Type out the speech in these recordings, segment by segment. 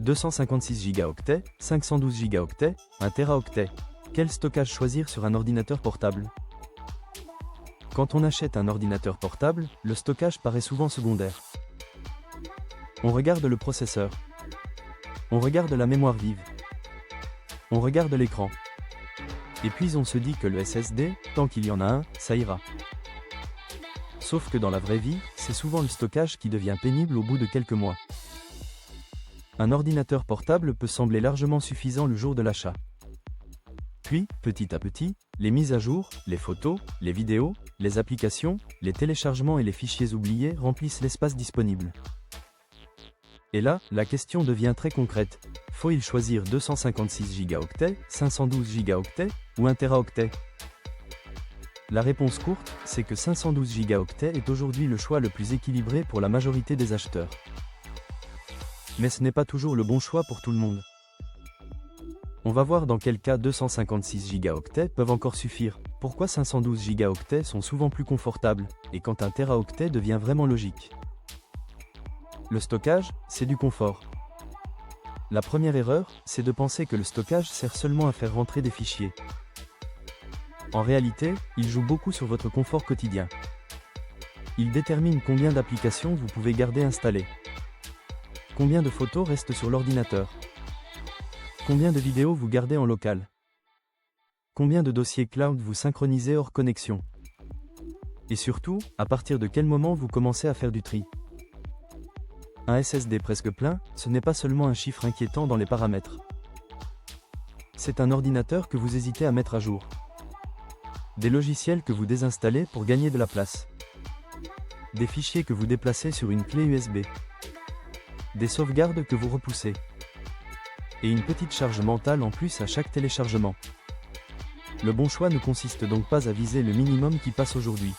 256 Go, 512 Go, 1 Teraoctet. Quel stockage choisir sur un ordinateur portable? Quand on achète un ordinateur portable, le stockage paraît souvent secondaire. On regarde le processeur. On regarde la mémoire vive. On regarde l'écran. Et puis on se dit que le SSD, tant qu'il y en a un, ça ira. Sauf que dans la vraie vie, c'est souvent le stockage qui devient pénible au bout de quelques mois. Un ordinateur portable peut sembler largement suffisant le jour de l'achat. Puis, petit à petit, les mises à jour, les photos, les vidéos, les applications, les téléchargements et les fichiers oubliés remplissent l'espace disponible. Et là, la question devient très concrète. Faut-il choisir 256 Go, 512 Go ou 1 Teraoctet? La réponse courte, c'est que 512 Go est aujourd'hui le choix le plus équilibré pour la majorité des acheteurs. Mais ce n'est pas toujours le bon choix pour tout le monde. On va voir dans quel cas 256 Go peuvent encore suffire, pourquoi 512 Go sont souvent plus confortables, et quand 1 Teraoctet devient vraiment logique. Le stockage, c'est du confort. La première erreur, c'est de penser que le stockage sert seulement à faire rentrer des fichiers. En réalité, il joue beaucoup sur votre confort quotidien. Il détermine combien d'applications vous pouvez garder installées. Combien de photos restent sur l'ordinateur. Combien de vidéos vous gardez en local. Combien de dossiers cloud vous synchronisez hors connexion. Et surtout, à partir de quel moment vous commencez à faire du tri. Un SSD presque plein, ce n'est pas seulement un chiffre inquiétant dans les paramètres. C'est un ordinateur que vous hésitez à mettre à jour. Des logiciels que vous désinstallez pour gagner de la place. Des fichiers que vous déplacez sur une clé USB. Des sauvegardes que vous repoussez. Et une petite charge mentale en plus à chaque téléchargement. Le bon choix ne consiste donc pas à viser le minimum qui passe aujourd'hui.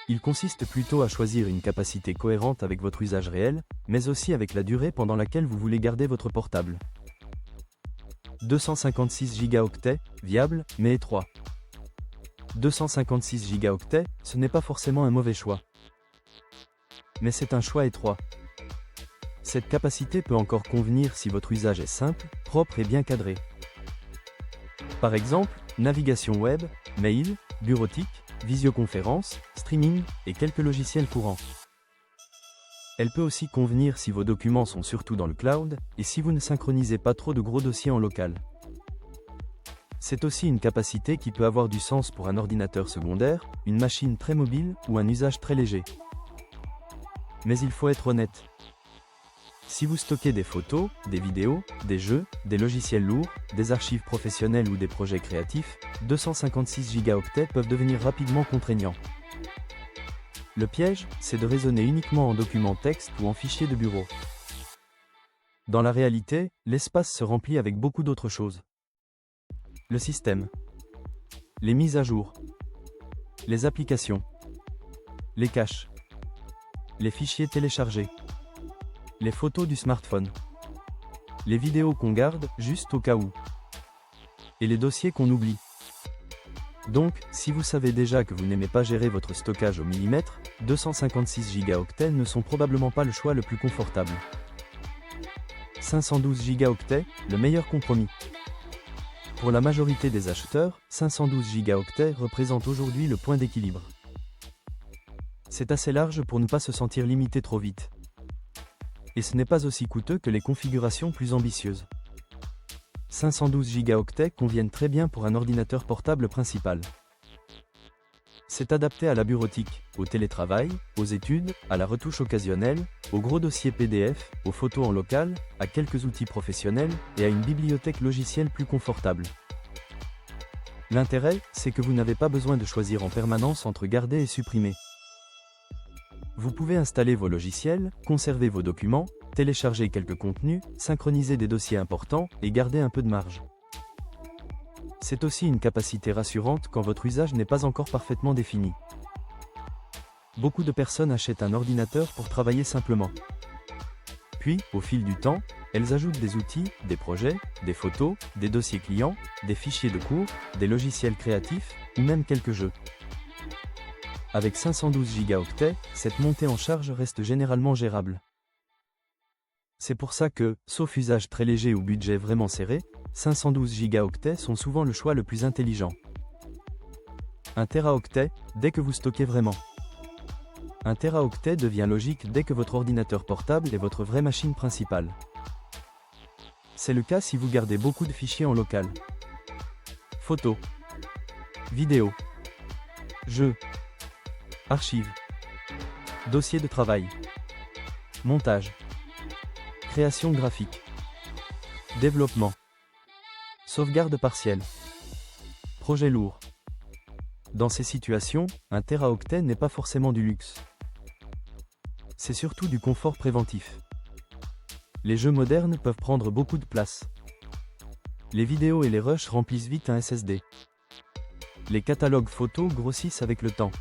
Il consiste plutôt à choisir une capacité cohérente avec votre usage réel, mais aussi avec la durée pendant laquelle vous voulez garder votre portable. 256 Go, viable, mais étroit. 256 Go, ce n'est pas forcément un mauvais choix. Mais c'est un choix étroit. Cette capacité peut encore convenir si votre usage est simple, propre et bien cadré. Par exemple, navigation web, mail, bureautique, visioconférence, streaming, et quelques logiciels courants. Elle peut aussi convenir si vos documents sont surtout dans le cloud, et si vous ne synchronisez pas trop de gros dossiers en local. C'est aussi une capacité qui peut avoir du sens pour un ordinateur secondaire, une machine très mobile, ou un usage très léger. Mais il faut être honnête. Si vous stockez des photos, des vidéos, des jeux, des logiciels lourds, des archives professionnelles ou des projets créatifs, 256 Go peuvent devenir rapidement contraignants. Le piège, c'est de raisonner uniquement en documents texte ou en fichiers de bureau. Dans la réalité, l'espace se remplit avec beaucoup d'autres choses. Le système, les mises à jour, les applications, les caches, les fichiers téléchargés, les photos du smartphone, les vidéos qu'on garde juste au cas où, et les dossiers qu'on oublie. Donc, si vous savez déjà que vous n'aimez pas gérer votre stockage au millimètre, 256 Go ne sont probablement pas le choix le plus confortable. 512 Go, le meilleur compromis. Pour la majorité des acheteurs, 512 Go représente aujourd'hui le point d'équilibre. C'est assez large pour ne pas se sentir limité trop vite. Et ce n'est pas aussi coûteux que les configurations plus ambitieuses. 512 Go conviennent très bien pour un ordinateur portable principal. C'est adapté à la bureautique, au télétravail, aux études, à la retouche occasionnelle, aux gros dossiers PDF, aux photos en local, à quelques outils professionnels et à une bibliothèque logicielle plus confortable. L'intérêt, c'est que vous n'avez pas besoin de choisir en permanence entre garder et supprimer. Vous pouvez installer vos logiciels, conserver vos documents, télécharger quelques contenus, synchroniser des dossiers importants et garder un peu de marge. C'est aussi une capacité rassurante quand votre usage n'est pas encore parfaitement défini. Beaucoup de personnes achètent un ordinateur pour travailler simplement. Puis, au fil du temps, elles ajoutent des outils, des projets, des photos, des dossiers clients, des fichiers de cours, des logiciels créatifs, ou même quelques jeux. Avec 512 Go, cette montée en charge reste généralement gérable. C'est pour ça que, sauf usage très léger ou budget vraiment serré, 512 Go sont souvent le choix le plus intelligent. 1 Teraoctet, dès que vous stockez vraiment. 1 Teraoctet devient logique dès que votre ordinateur portable est votre vraie machine principale. C'est le cas si vous gardez beaucoup de fichiers en local. Photos, vidéos, jeux, archives, dossiers de travail, montage, création graphique, développement, sauvegarde partielle, projet lourd. Dans ces situations, 1 Teraoctet n'est pas forcément du luxe. C'est surtout du confort préventif. Les jeux modernes peuvent prendre beaucoup de place. Les vidéos et les rushs remplissent vite un SSD. Les catalogues photos grossissent avec le temps.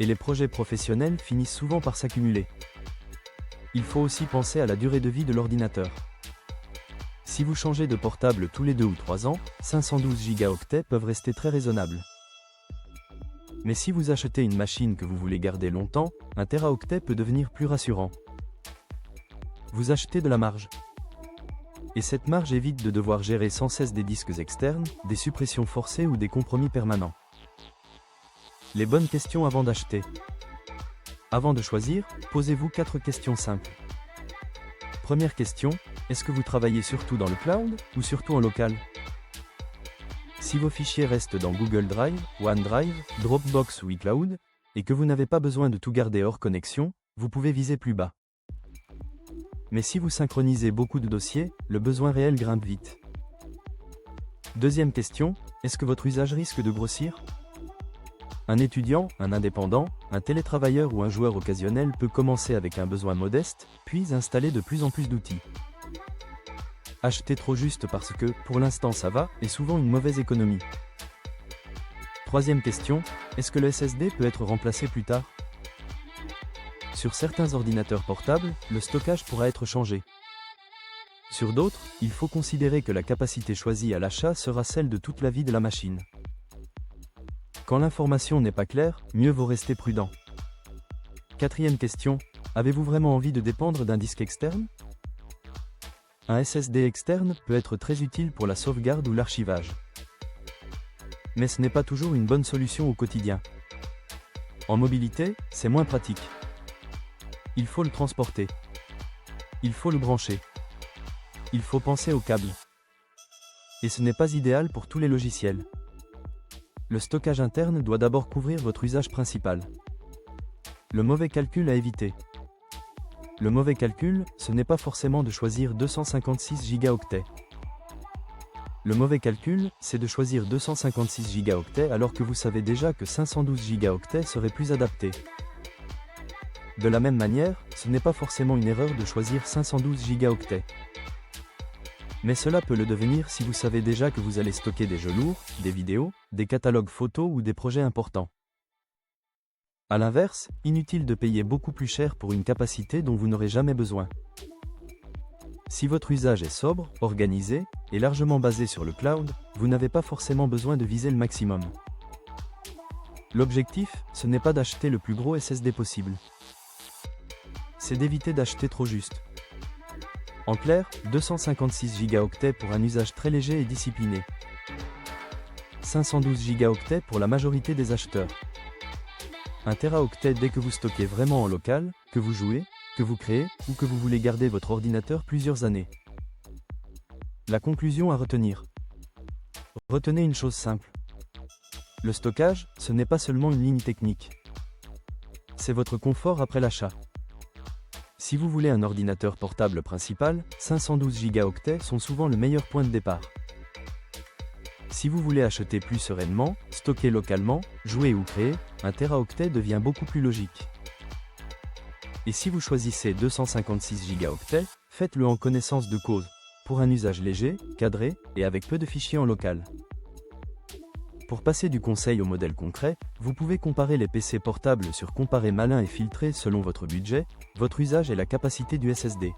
Et les projets professionnels finissent souvent par s'accumuler. Il faut aussi penser à la durée de vie de l'ordinateur. Si vous changez de portable tous les 2 ou 3 ans, 512 Go peuvent rester très raisonnables. Mais si vous achetez une machine que vous voulez garder longtemps, 1 Teraoctet peut devenir plus rassurant. Vous achetez de la marge. Et cette marge évite de devoir gérer sans cesse des disques externes, des suppressions forcées ou des compromis permanents. Les bonnes questions avant d'acheter. Avant de choisir, posez-vous 4 questions simples. Première question, est-ce que vous travaillez surtout dans le cloud ou surtout en local ? Si vos fichiers restent dans Google Drive, OneDrive, Dropbox ou iCloud, et que vous n'avez pas besoin de tout garder hors connexion, vous pouvez viser plus bas. Mais si vous synchronisez beaucoup de dossiers, le besoin réel grimpe vite. Deuxième question, est-ce que votre usage risque de grossir ? Un étudiant, un indépendant, un télétravailleur ou un joueur occasionnel peut commencer avec un besoin modeste, puis installer de plus en plus d'outils. Acheter trop juste parce que, pour l'instant ça va, est souvent une mauvaise économie. Troisième question, est-ce que le SSD peut être remplacé plus tard ? Sur certains ordinateurs portables, le stockage pourra être changé. Sur d'autres, il faut considérer que la capacité choisie à l'achat sera celle de toute la vie de la machine. Quand l'information n'est pas claire, mieux vaut rester prudent. Quatrième question, avez-vous vraiment envie de dépendre d'un disque externe ? Un SSD externe peut être très utile pour la sauvegarde ou l'archivage. Mais ce n'est pas toujours une bonne solution au quotidien. En mobilité, c'est moins pratique. Il faut le transporter. Il faut le brancher. Il faut penser au câble. Et ce n'est pas idéal pour tous les logiciels. Le stockage interne doit d'abord couvrir votre usage principal. Le mauvais calcul à éviter. Le mauvais calcul, ce n'est pas forcément de choisir 256 Go. Le mauvais calcul, c'est de choisir 256 Go alors que vous savez déjà que 512 Go serait plus adapté. De la même manière, ce n'est pas forcément une erreur de choisir 512 Go. Mais cela peut le devenir si vous savez déjà que vous allez stocker des jeux lourds, des vidéos, des catalogues photos ou des projets importants. A l'inverse, inutile de payer beaucoup plus cher pour une capacité dont vous n'aurez jamais besoin. Si votre usage est sobre, organisé, et largement basé sur le cloud, vous n'avez pas forcément besoin de viser le maximum. L'objectif, ce n'est pas d'acheter le plus gros SSD possible. C'est d'éviter d'acheter trop juste. En clair, 256 Go pour un usage très léger et discipliné. 512 Go pour la majorité des acheteurs. 1 Teraoctet dès que vous stockez vraiment en local, que vous jouez, que vous créez, ou que vous voulez garder votre ordinateur plusieurs années. La conclusion à retenir. Retenez une chose simple. Le stockage, ce n'est pas seulement une ligne technique. C'est votre confort après l'achat. Si vous voulez un ordinateur portable principal, 512 Go sont souvent le meilleur point de départ. Si vous voulez acheter plus sereinement, stocker localement, jouer ou créer, 1 Teraoctet devient beaucoup plus logique. Et si vous choisissez 256 Go, faites-le en connaissance de cause, pour un usage léger, cadré, et avec peu de fichiers en local. Pour passer du conseil au modèle concret, vous pouvez comparer les PC portables sur Comparer Malin et filtrer selon votre budget, votre usage et la capacité du SSD.